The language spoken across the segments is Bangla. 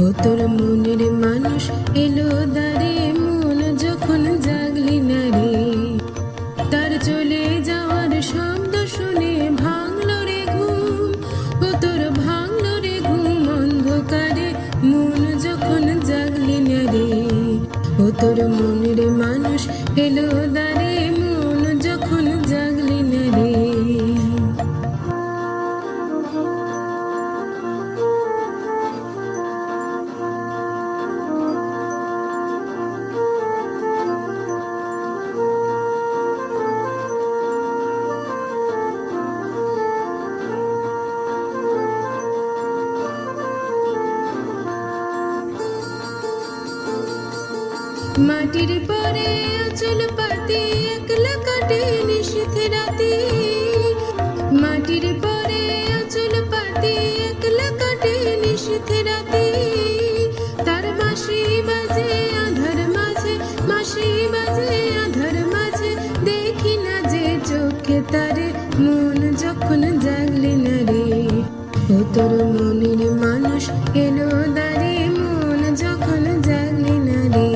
ও তোর মনের মানুষ এলো দারে, মন যখন জাগলি না রে, তার চলে যাওয়ার শব্দ শুনে ভাঙলো রে ঘুম। ও তোর ভাঙলো রে ঘুম অন্ধকারে, মন যখন জাগলি না রে। ও তোর মনের মানুষ এলো দারে, মন যখন জাগলি না রে। মাটির পরে আঁচল পাতি একলা কাটে নিশীথ রাতে, মাটির পরে আঁচল পাতি একলা কাটে নিশীথ রাতে। তার বাঁশি বাজে আধার মাঝে, বাঁশি বাজে আধার মাঝে, দেখি না যে চোখে তারে, মন যখন জাগলি না রে। ও তোর মনের মানুষ এলো দারে, মন যখন জাগলি না রে।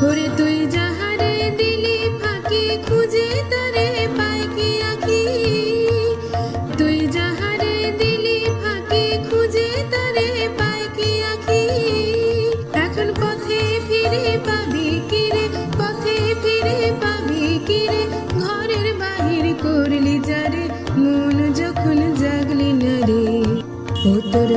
ওরে তুই যাহারে দিলি ফাঁকি, খুঁজে তারে পাই কি আঁখি। তুই যাহারে দিলি ফাঁকি, খুঁজে তারে পাই কি আঁখি। এখন পথে ফিরে পাবি কিরে, পথে ফিরে পাবি কিরে, ঘরের বাহির করলি যারে, মন যখন জাগলি না রে। ও তোর